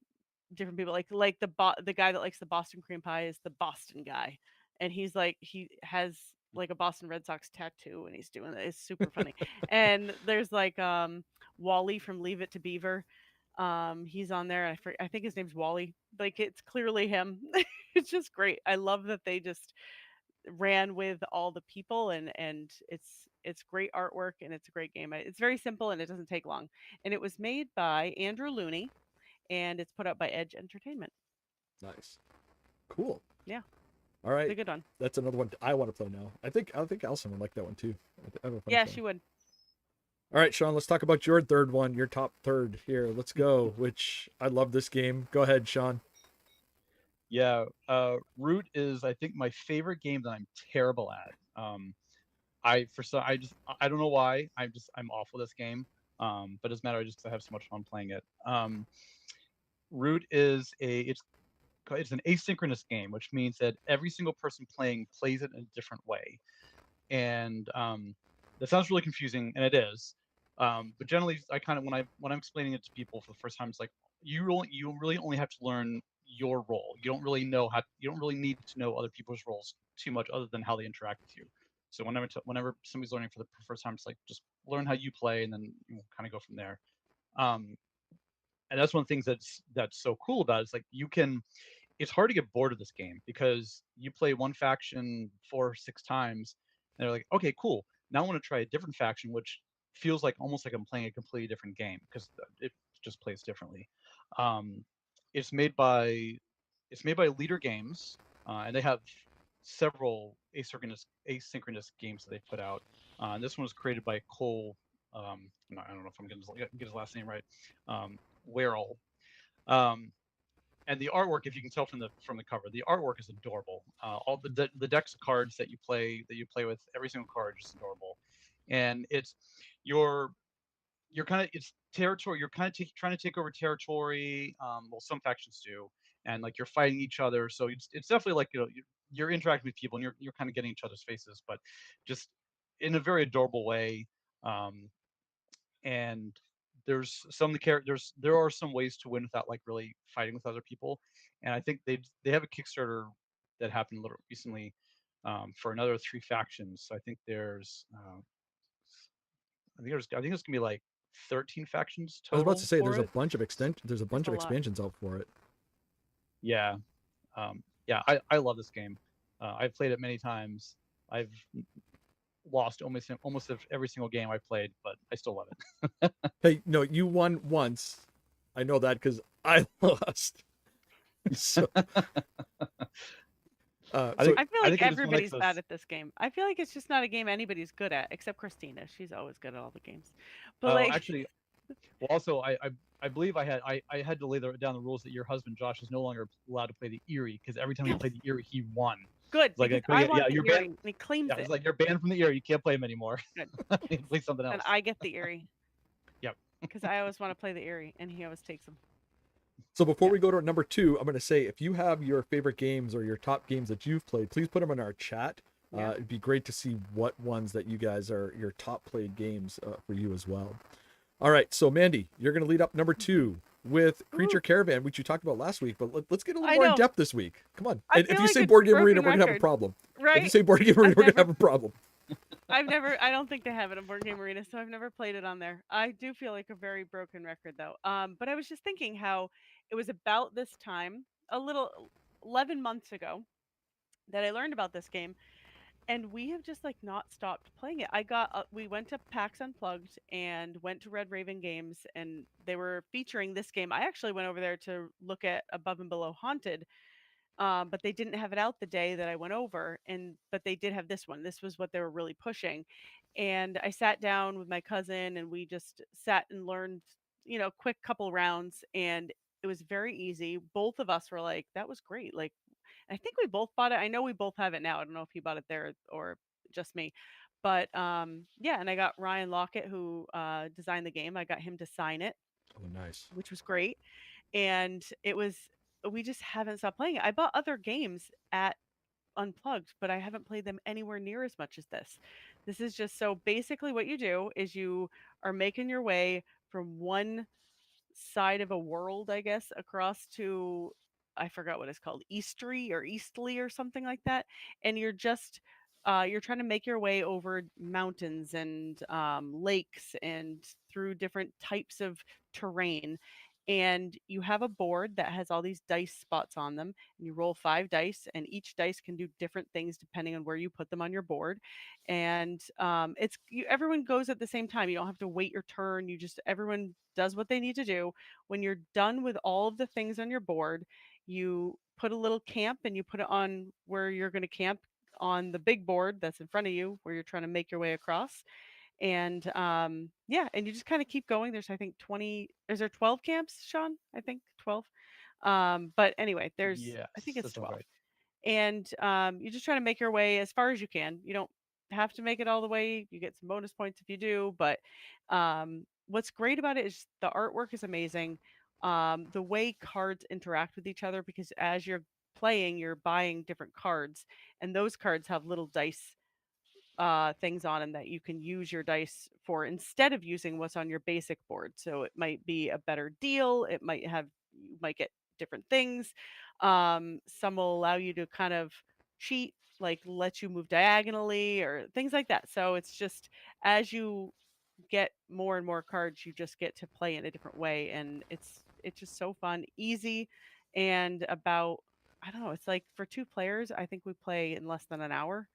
different people, like the guy that likes the Boston cream pie is the Boston guy, and he's like he has like a Boston Red Sox tattoo, and he's doing it. It's super funny. And there's like Wally from Leave It to Beaver. He's on there. I think his name's Wally. Like, it's clearly him. It's just great. I love that they just ran with all the people, and it's great artwork, and it's a great game. It's very simple, and it doesn't take long. And it was made by Andrew Looney, and it's put out by Edge Entertainment. Nice. Cool. Yeah. All It's a right. good one. That's another one I want to play now. I think Allison would like that one too. I have a fun Yeah, time. she would. All right, Sean, let's talk about your third one, your top third here. Let's go, which I love this game. Go ahead, Sean. Yeah, Root is, I think, my favorite game that I'm terrible at. I don't know why. I'm awful at this game. But it doesn't matter. I have so much fun playing it. Root is it's an asynchronous game, which means that every single person playing plays it in a different way. And that sounds really confusing, and it is. But generally, I kind of when I'm explaining it to people for the first time, it's like you really only have to learn your role. You don't really need to know other people's roles too much, other than how they interact with you. So whenever somebody's learning for the first time, it's like just learn how you play, and then you kind of go from there. Um, and that's one of the things that's so cool about it. It's like it's hard to get bored of this game because you play one faction 4 or 6 times, and they're like, okay, cool. Now I want to try a different faction, which feels like almost like I'm playing a completely different game because it just plays differently. Um, it's made by Leader Games, and they have several asynchronous games that they put out. And this one was created by Cole. I don't know if I'm going to get his last name right. Werrell. And the artwork, if you can tell from the cover, the artwork is adorable. All the decks of cards that you play with, every single card is just adorable. And you're kind of it's territory. You're kind of trying to take over territory. Well, some factions do, and like you're fighting each other. So it's definitely like you're interacting with people, and you're kind of getting each other's faces, but just in a very adorable way. And there's some of the characters. There are some ways to win without like really fighting with other people, and I think they have a Kickstarter that happened a little recently for another 3 factions. So I think it's gonna be like 13 factions I was about total to say for there's a it. bunch of there's a bunch a of lot. expansions out for it. Yeah, yeah, I love this game. I've played it many times. I've lost almost every single game I played, but I still love it. Hey, no, you won once. I know that because I lost. So, I think I feel I like think it is one of everybody's those. bad at this game. I feel like it's just not a game anybody's good at, except Christina. She's always good at all the games. But Oh, like, actually, well, also I believe I had to lay down the rules that your husband Josh is no longer allowed to play the Erie because every time he played the Erie, he won. good, It's like, because yeah, I want the you're Erie, banned. and he claims Yeah, it's it. like you're banned from the Erie. You can't play him anymore. Good. You can play something And else. I get the Erie Yep. because I always want to play the Erie, and he always takes them. so before Yeah. we go to number 2, I'm going to say if you have your favorite games or your top games that you've played, please put them in our chat. Yeah. It'd be great to see what ones that you guys are your top played games for you as well. All right, so Mandy, you're going to lead up number 2 with Creature Caravan, which you talked about last week, but let's get a little I more in know. depth this week. Come on. I And if feel you like say it's Board Game Arena, broken we're going to have a record. problem. If you Right? say Board Game Arena, we're going to have a problem. I don't think they have it on Board Game Arena, so I've never played it on there. I do feel like a very broken record though. But I was just thinking how it was about this time, a little 11 months ago, that I learned about this game, and we have just like not stopped playing it. We went to PAX Unplugged and went to Red Raven Games, and they were featuring this game. I actually went over there to look at Above and Below Haunted, but they didn't have it out the day that I went over. But they did have this one. This was what they were really pushing, and I sat down with my cousin and we just sat and learned, quick couple rounds, and it was very easy. Both of us were like, "That was great!" Like, I think we both bought it. I know we both have it now. I don't know if he bought it there or just me. But yeah, and I got Ryan Lockett, who designed the game. I got him to sign it, Oh, nice. which was great. And we just haven't stopped playing it. I bought other games at Unplugged, but I haven't played them anywhere near as much as this. This is just so basically what you do is you are making your way from one side of a world, I guess, across to, I forgot what it's called, Eastry or Eastly or something like that. And you're trying to make your way over mountains and lakes and through different types of terrain. And you have a board that has all these dice spots on them, and you roll 5 dice, and each dice can do different things depending on where you put them on your board. And everyone goes at the same time. You don't have to wait your turn. Everyone does what they need to do. When you're done with all of the things on your board, you put a little camp and you put it on where you're going to camp on the big board that's in front of you where you're trying to make your way across. And yeah, and you just kind of keep going. There's, I think, 20, is there 12 camps, Sean? I think 12. But anyway, I think Yes, it's that sounds 12. right. And you just try to make your way as far as you can. You don't have to make it all the way. You get some bonus points if you do. But what's great about it is the artwork is amazing. The way cards interact with each other, because as you're playing, you're buying different cards, and those cards have little dice things on them that you can use your dice for instead of using what's on your basic board. So it might be a better deal. You might get different things. Some will allow you to kind of cheat, like let you move diagonally or things like that. So it's just, as you get more and more cards, you just get to play in a different way, and it's just so fun, easy, and about, I don't know, it's like for 2 players, I think we play in less than an hour.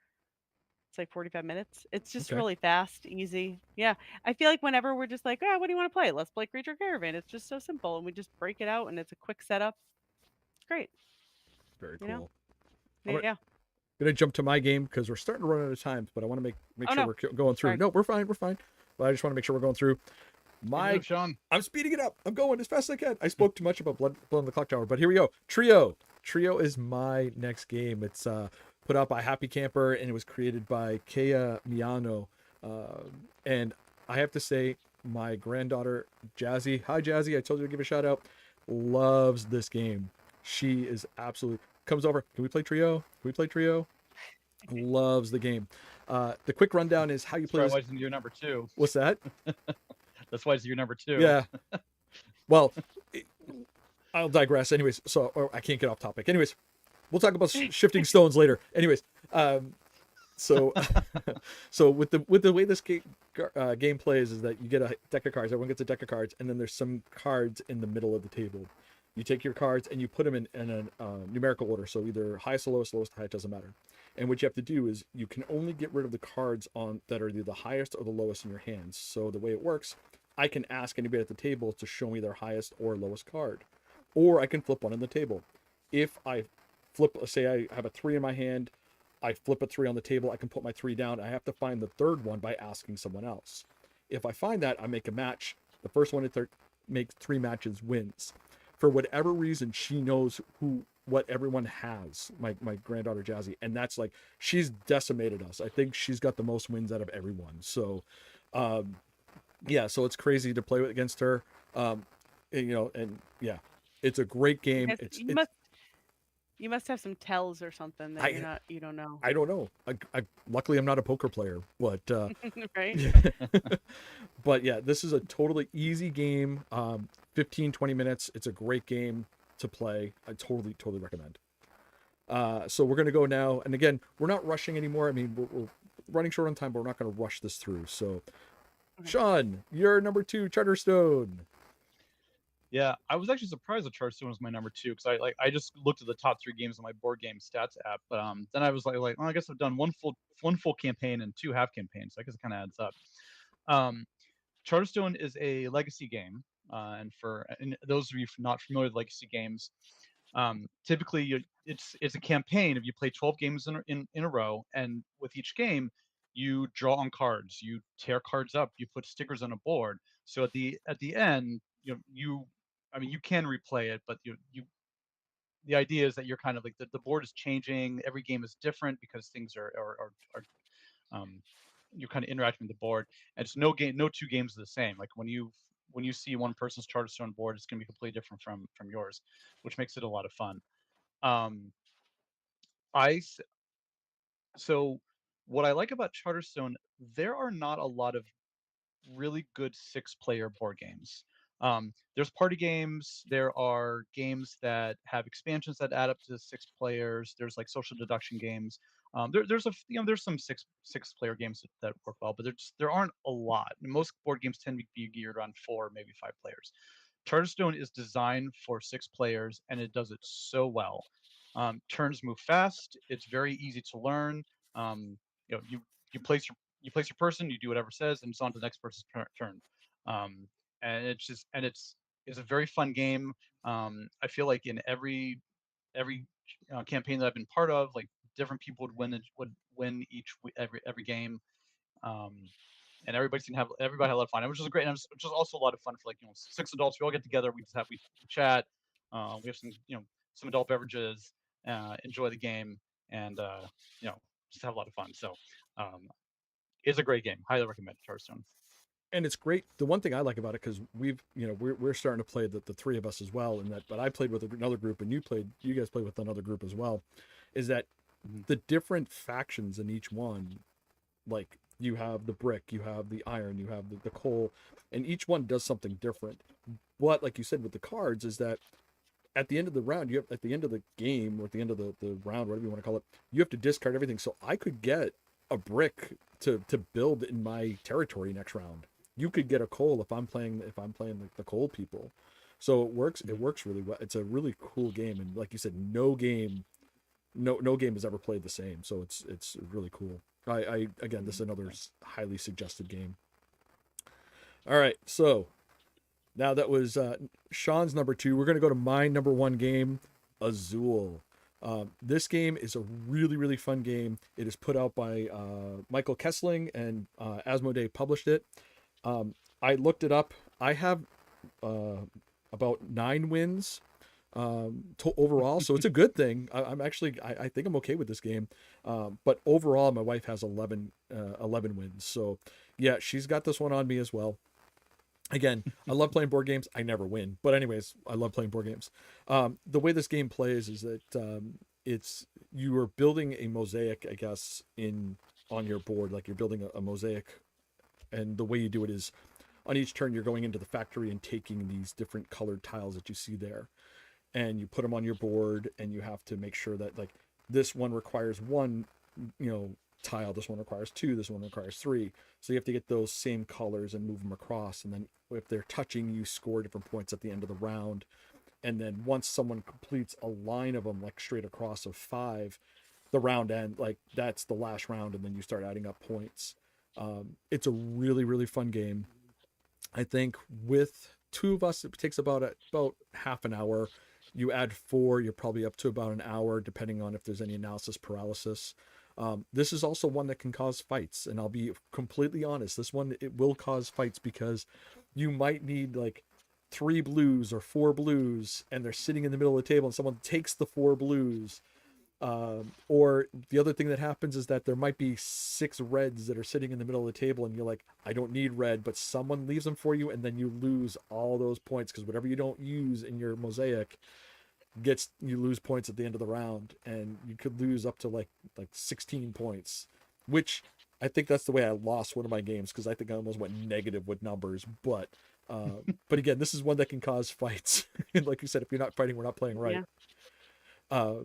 It's like 45 minutes. It's just Okay. really fast, easy. Yeah. I feel like whenever we're just like, "Ah, what do you want to play? Let's play Creature Caravan." It's just so simple, and we just break it out, and it's a quick setup. It's great, Very you know? cool. I'm Yeah. gonna jump to my game because we're starting to run out of time, but I want to make Oh, sure no. we're going through. Sorry. No, we're fine. We're fine. But I just want to make sure we're going through. Good move, Sean. I'm speeding it up. I'm going as fast as I can. I spoke too much about Blood on the Clocktower, but here we go. Trio. Trio is my next game. It's put out by Happy Camper, and it was created by Kea Miano. And I have to say, my granddaughter Jazzy, hi Jazzy, I told you to give a shout out, loves this game. She is absolutely comes over. Can we play Trio? Can we play Trio? Loves the game. The quick rundown is how you That's play probably this. why it's in your number 2. What's that? That's why it's your number 2. Yeah. Well, I'll digress. Anyways, so or I can't get off topic. Anyways, we'll talk about shifting stones later. Anyways, so so with the way this game plays is that you get a deck of cards. Everyone gets a deck of cards, and then there's some cards in the middle of the table. You take your cards and you put them in a numerical order. So either highest to lowest, lowest to high, it doesn't matter. And what you have to do is you can only get rid of the cards on that are either the highest or the lowest in your hands. So the way it works, I can ask anybody at the table to show me their highest or lowest card, or I can flip one on the table. If I flip, say I have a 3 in my hand, I flip a 3 on the table, I can put my 3 down. I have to find the third one by asking someone else. If I find that, I make a match. The first one to make 3 matches wins. For whatever reason, she knows what everyone has, my granddaughter Jazzy, and that's like, she's decimated us. I think she's got the most wins out of everyone. So yeah, so it's crazy to play against her. And yeah, it's a great game. Yes, you must have some tells or something that you don't know. I don't know. Luckily I'm not a poker player, but Right? but yeah, this is a totally easy game. 15-20 minutes. It's a great game to play. I totally recommend. So we're gonna go now, and again, we're not rushing anymore. I mean, we're running short on time, but we're not gonna rush this through. So Okay. Sean, you're number 2, Charterstone. Yeah, I was actually surprised that Charterstone was my number 2 because I just looked at the top 3 games on my board game stats app. But then I was like, well, I guess I've done one full campaign and 2 half campaigns. So I guess it kind of adds up. Charterstone is a legacy game, and those of you not familiar with legacy games, Typically, it's a campaign. If you play 12 games in a row, and with each game, you draw on cards, you tear cards up, you put stickers on a board. So at the end, I mean, you can replay it, but the idea is that you're kind of like the board is changing. Every game is different because things are um, you're kind of interacting with the board. And it's no two games are the same. Like when you see one person's Charterstone board, it's going to be completely different from yours, which makes it a lot of fun. Um, I s- so what I like about Charterstone, there are not a lot of really good 6-player board games. There's party games. There are games that have expansions that add up to 6 players. There's like social deduction games. There's some six-player games that work well, but there aren't a lot. Most board games tend to be geared around 4, maybe 5 players. Charterstone is designed for 6 players, and it does it so well. Turns move fast. It's very easy to learn. Um, you know, you place you place your person, you do whatever it says, and it's on to the next person's turn. Um, and it's a very fun game. I feel like in every campaign that I've been part of, like different people would win every game. Um, and everybody had a lot of fun. It was just great, and it was just also a lot of fun for 6 adults. We all get together, we chat, we have some adult beverages, enjoy the game, and just have a lot of fun. So um, it's a great game. Highly recommend Charterstone. And it's great. The one thing I like about it, because we're starting to play the three of us as well, and that, but I played with another group, and you guys played with another group as well, is that Mhm. the different factions in each one, like you have the brick, you have the iron, you have the coal, and each one does something different. But like you said with the cards, is that at the end of the round, you have at the end of the game, or at the end of the round, whatever you want to call it, you have to discard everything. So I could get a brick to build in my territory next round. You could get a coal if I'm playing the coal people. So it Mhm. works really well. It's a really cool game, and like you said, no game has ever played the same. So it's really cool. I again, this is another highly suggested game. All right, so now that was Sean's number 2. We're gonna go to my number 1 game, Azul. This game is a really, really fun game. It is put out by Michael Kessling, and Asmodee published it. I looked it up. I have uh, about 9 wins overall, so it's a good thing. I'm actually, I think I'm okay with this game. But overall, my wife has 11 wins. So yeah, she's got this one on me as well. Again, I love playing board games. I never win, but anyways, I love playing board games. The way this game plays is that it's you are building a mosaic, I guess, in on your board, like you're building a mosaic, and the way you do it is on each turn you're going into the factory and taking these different colored tiles that you see there, and you put them on your board, and you have to make sure that like this one requires one, you know, tile, this one requires two, this one requires three, so you have to get those same colors and move them across, and then if they're touching, you score different points at the end of the round. And then once someone completes a line of them like straight across of 5, the round end, like that's the last round, and then you start adding up points. It's a really, really fun game. I think with 2 of us, it takes about half an hour. You add 4, you're probably up to about an hour, depending on if there's any analysis paralysis. This is also one that can cause fights, and I'll be completely honest. This one, it will cause fights because you might need like 3 blues or 4 blues, and they're sitting in the middle of the table, and someone takes the 4 blues. Or the other thing that happens is that there might be 6 reds that are sitting in the middle of the table, and you're like, I don't need red, but someone leaves them for you, and then you lose all those points because whatever you don't use in your mosaic you lose points at the end of the round, and you could lose up to like 16 points, which I think that's the way I lost one of my games, because I think I almost went negative with numbers. But again, this is one that can cause fights. And like you said, if you're not fighting, we're not playing right. Yeah. uh,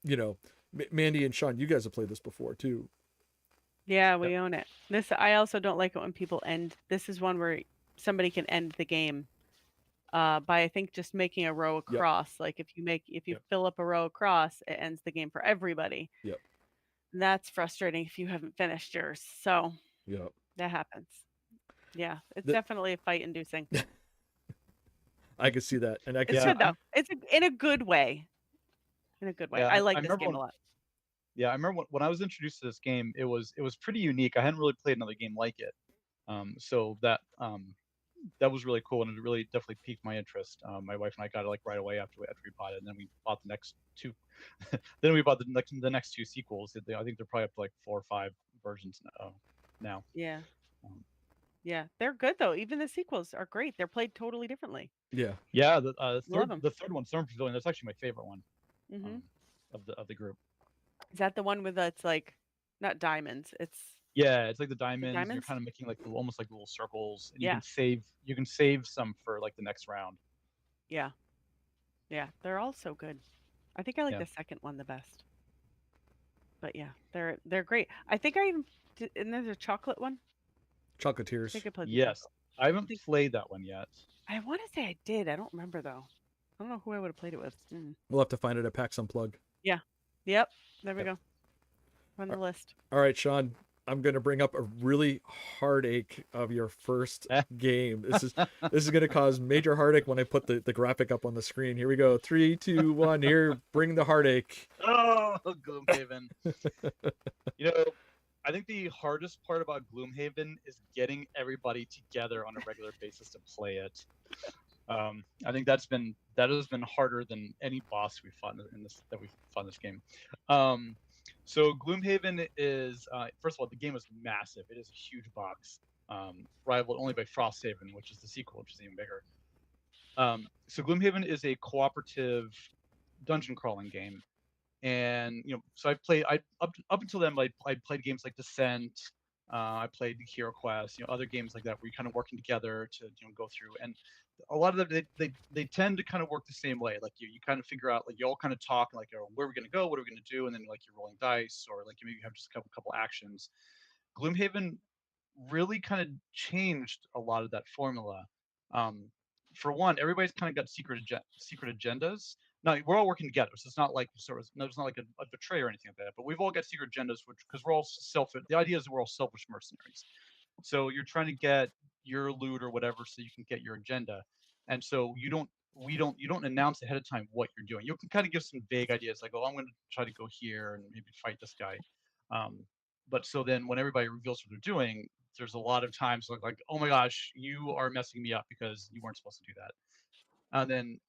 you know, Mandy and Sean, you guys have played this before too. Yeah, Yep. we own it. I also don't like it when people end. This is one where somebody can end the game by I think just making a row Yep, across. Like if you Yep. fill up a row across, it ends the game for everybody. yep, That's frustrating if you haven't finished yours. So yep. that happens. Yeah, it's The, definitely a fight inducing. I could see that, and I could It's see. Yeah. good though. It's in a good way. in a good way. Yeah, I I like this remember game a lot. I remember when I was introduced to this game, it was pretty unique. I hadn't really played another game like it. So that was really cool, and it really definitely piqued my interest. My wife and I got it like right away after we bought it, and then we bought the next two. Then we bought the next two sequels. I think they're probably up to like 4 or 5 versions now. Yeah. Um, Yeah. They're good though. Even the sequels are great. They're played totally differently. Yeah. yeah, Love them. the third one, Storm Pavilion, that's actually my favorite one Hmm. um, of the group. Is that the one with it's like not diamonds? It's Yeah, it's like the is it diamonds, and you're diamonds? kind of making like almost like little circles, and Yeah. you can save some for like the next round. Yeah. Yeah. They're all so good. I think I like Yeah. the second one the best. But yeah, they're great. I think I even did, and there's a chocolate one. I Chocolatiers. think I played the Yes, chocolate. I I haven't think played that one yet. I want to say I did. I don't remember though. I don't know who I would have played it with. We'll have to find it at PAX Unplug. Yeah. Yep. There we Yep. go. On the list. All right, Sean. I'm going to bring up a really heartache of your first game. This is going to cause major heartache when I put the graphic up on the screen. Here we go. 3, 2, 1. Here, bring the heartache. Oh, Gloomhaven. You know, I think the hardest part about Gloomhaven is getting everybody together on a regular basis to play it. I think that has been harder than any boss we've fought we've fought in this game. So Gloomhaven is first of all, the game is massive. It is a huge box, rivaled only by Frosthaven, which is the sequel, which is even bigger. So Gloomhaven is a cooperative dungeon crawling game, and so up until then I played games like Descent. I played Hero Quest, other games like that where you're kind of working together to go through, and a lot of them they tend to kind of work the same way. Like you kind of figure out, like you all kind of talk like, where are we going to go, what are we going to do, and then like you're rolling dice, or like you maybe have just a couple actions. Gloomhaven really kind of changed a lot of that formula. For one, everybody's kind of got secret agendas. Now we're all working together, so it's not like it's not like a betray or anything like that. But we've all got secret agendas, because we're all selfish. The idea is that we're all selfish mercenaries. So you're trying to get your loot or whatever, so you can get your agenda. And so you don't announce ahead of time what you're doing. You can kind of give some vague ideas, like, oh, I'm going to try to go here and maybe fight this guy. But so then when everybody reveals what they're doing, there's a lot of times like, oh my gosh, you are messing me up because you weren't supposed to do that. And then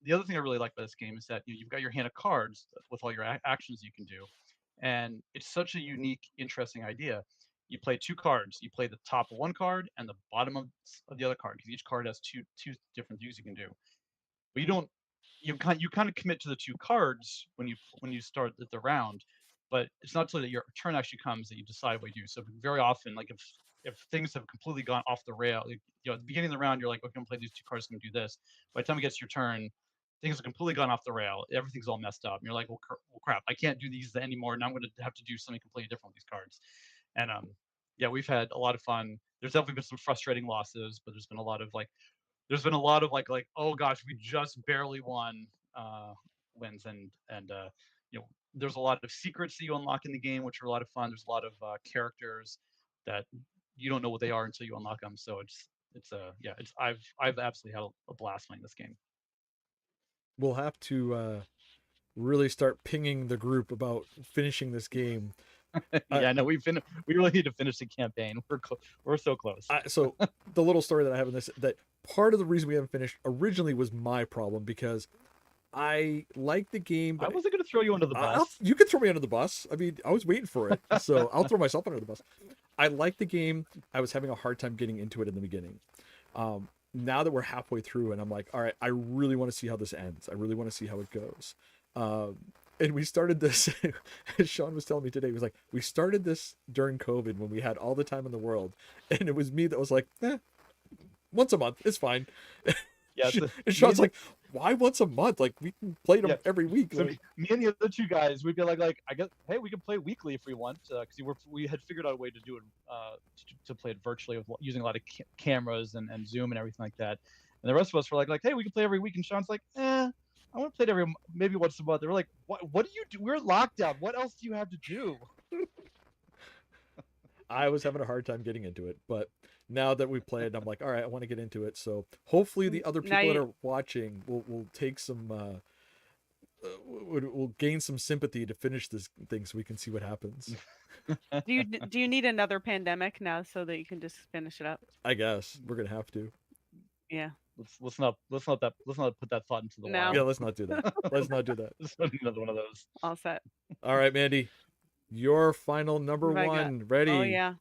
the other thing I really like about this game is that you've got your hand of cards with all your actions you can do, and it's such a unique, interesting idea. You play 2 cards. You play the top of one card and the bottom of the other card, because each card has two different things you can do. But you don't you kind of commit to the 2 cards when you start the round, but it's not until your turn actually comes that you decide what you do. So very often, like if things have completely gone off the rail, like, at the beginning of the round, you're like, okay, I'm gonna play these 2 cards, I'm gonna do this. By the time it gets your turn, things have completely gone off the rail. Everything's all messed up. And you're like, well, crap, I can't do these anymore. Now I'm gonna have to do something completely different with these cards. And yeah, we've had a lot of fun. There's definitely been some frustrating losses, but there's been a lot of like, oh gosh, we just barely won wins, and there's a lot of secrets that you unlock in the game, which are a lot of fun. There's a lot of characters that you don't know what they are until you unlock them. So I've absolutely had a blast playing this game. We'll have to really start pinging the group about finishing this game. Yeah, no, we really need to finish the campaign. We're so close. So the little story that I have in this, that part of the reason we haven't finished originally was my problem, because I like the game, I but wasn't going to throw you under the bus. you can throw me under the bus. I mean, I was waiting for it, so I'll throw myself under the bus. I like the game. I was having a hard time getting into it in the beginning. Now that we're halfway through, and I'm like, all right, I really want to see how this ends. I really want to see how it goes. And we started this, as Sean was telling me today, he was like, we started this during COVID when we had all the time in the world. And it was me that was like, once a month, it's fine. Yeah, and Sean's like, why once a month? Like, we can play them every week. So like, me and the other 2 guys, we'd be like, I guess, hey, we can play weekly if we want, because we had figured out a way to do it, to play it virtually with using a lot of cameras and Zoom and everything like that. And the rest of us were like, hey, we can play every week. And Sean's like, I want to play it maybe once a month. They were like, what do you do? We're locked down. What else do you have to do? I was having a hard time getting into it, but now that we played, I'm like, all right, I want to get into it. So hopefully the other people that are watching will take some we'll gain some sympathy to finish this thing so we can see what happens. Do you need another pandemic now so that you can just finish it up? I guess we're gonna have to. Yeah. Let's not put that thought into the No. wild. Yeah, let's not do that. Let's not do that. Let's not do another one of those. All set. All right, Mandy, your final number What have I got? one. Ready? Oh yeah.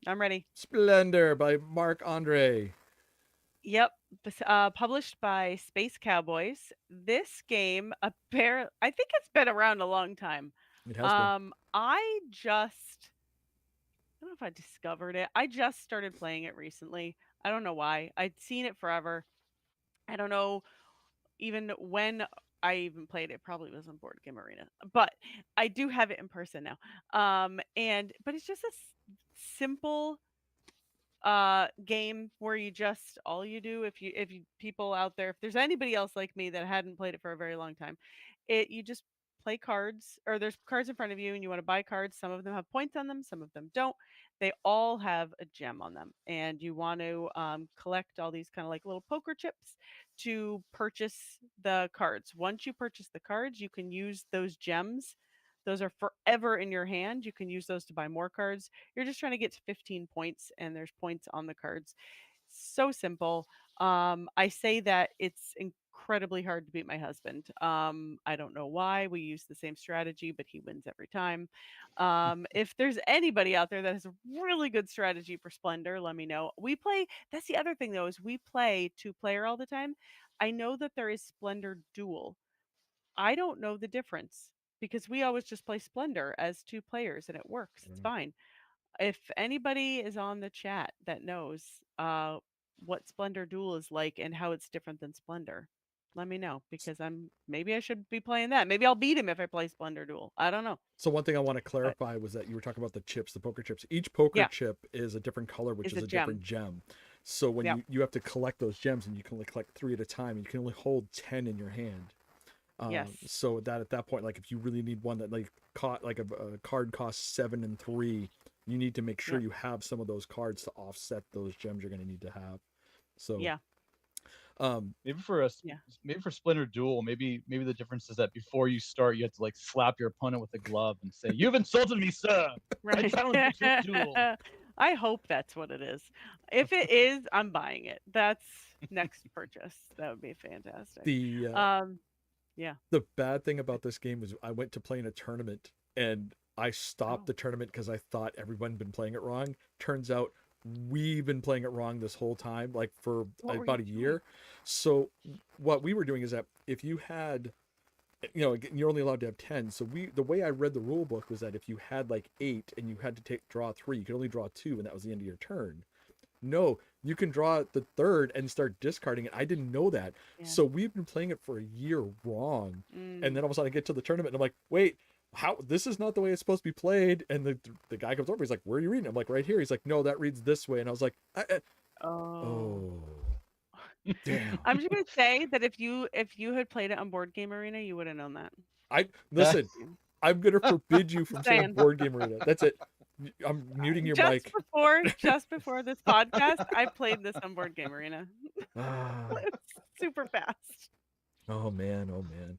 I'm ready. Splendor by Mark Andre. Yep. Published by Space Cowboys. This game, I think it's been around a long time. It has been. I don't know if I discovered it. I just started playing it recently. I don't know why. I'd seen it forever. I don't know even when I even played it. Probably was on Board Game Arena, but I do have it in person now. But it's just a simple game where you just all you do if you people out there, if there's anybody else like me that hadn't played it for a very long time, you just play cards, or there's cards in front of you and you want to buy cards. Some of them have points on them, some of them don't. They all have a gem on them, and you want to collect all these kind of like little poker chips to purchase the cards. Once you purchase the cards, you can use those gems. Those are forever in your hand. You can use those to buy more cards. You're just trying to get to 15 points, and there's points on the cards. So simple. I say that it's incredibly hard to beat my husband. I don't know why. We use the same strategy, but he wins every time. If there's anybody out there that has a really good strategy for Splendor, let me know. We play, that's the other thing though, is we play 2-player all the time. I know that there is Splendor Duel. I don't know the difference because we always just play Splendor as 2 players and it works. It's fine. If anybody is on the chat that knows what Splendor Duel is like and how it's different than Splendor, let me know, because maybe I should be playing that. Maybe I'll beat him if I play Splendor Duel. I don't know. So one thing I want to clarify was that you were talking about the chips, the poker chips. Each poker Yeah. chip is a different color, which Is is a a gem. different gem. So when Yeah. you have to collect those gems, and you can only collect 3 at a time, and you can only hold 10 in your hand. Yes. So that at that point, like if you really need one that like caught like a card costs 7 and 3, you need to make sure Yeah. you have some of those cards to offset those gems you're going to need to have. So Yeah. Maybe for us, Yeah. maybe for Splinter Duel, maybe the difference is that before you start, you have to like slap your opponent with a glove and say, "You've insulted me, sir. I challenge you to a duel." I hope that's what it is. If it is, I'm buying it. That's next purchase. That would be fantastic. Yeah. The bad thing about this game was I went to play in a tournament and I stopped the tournament because I thought everyone had been playing it wrong. Turns out we've been playing it wrong this whole time, like for What were about a you year. So what we were doing is that if you had, you're only allowed to have 10. So the way I read the rule book was that if you had like 8 and you had to draw 3, you could only draw 2, and that was the end of your turn. No, you can draw the third and start discarding it. I didn't know that. Yeah. So we've been playing it for a year wrong. Mm. And then all of a sudden I get to the tournament and I'm like, wait, how, this is not the way it's supposed to be played. And the guy comes over, he's like, where are you reading? I'm like, right here. He's like, no, that reads this way. And I was like, oh, damn. I'm just gonna say that if you had played it on Board Game Arena, you would have known that. Listen, I'm gonna forbid you from saying Saying. Board Game Arena. That's it. I'm muting your mic. Just before this podcast, I played this on Board Game Arena. Ah, It's super fast. oh man, oh man.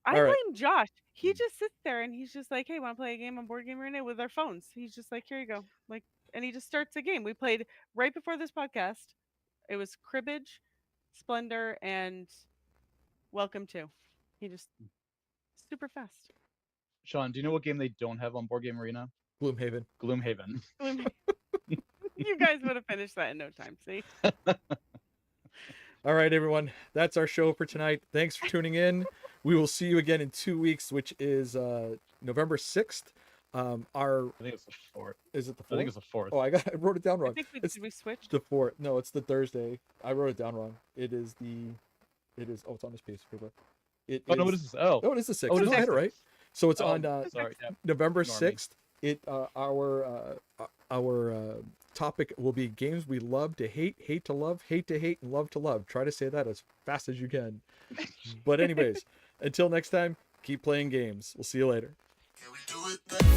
I All right. blame Josh. He just sits there and he's just like, "Hey, want to play a game on Board Game Arena with our phones?" He's just like, "Here you go." Like, and he just starts a game. We played right before this podcast. It was Cribbage, Splendor, and Welcome to. He just super fast. Sean, do you know what game they don't have on Board Game Arena? Gloomhaven. Gloomhaven. You guys would have finished that in no time. See? All right, everyone. That's our show for tonight. Thanks for tuning in. We will see you again in 2 weeks, which is November 6th. I think it's the 4th. Is it the 4th? I think it's the 4th. Oh, I wrote it down wrong. I think It's did we switch? the 4th. No, it's the Thursday. I wrote it down wrong. It is. Oh, it's on this piece of paper. It Oh, no, what is this? Oh, Oh, it is the 6th. Oh, it No, is I had the it right. So it's Oh, on sorry. Yeah. November Ignore me. 6th. Our topic will be games we love to hate to love, hate to hate, and love to love. Try to say that as fast as you can. But anyways, until next time, keep playing games. We'll see you later. Can we do it?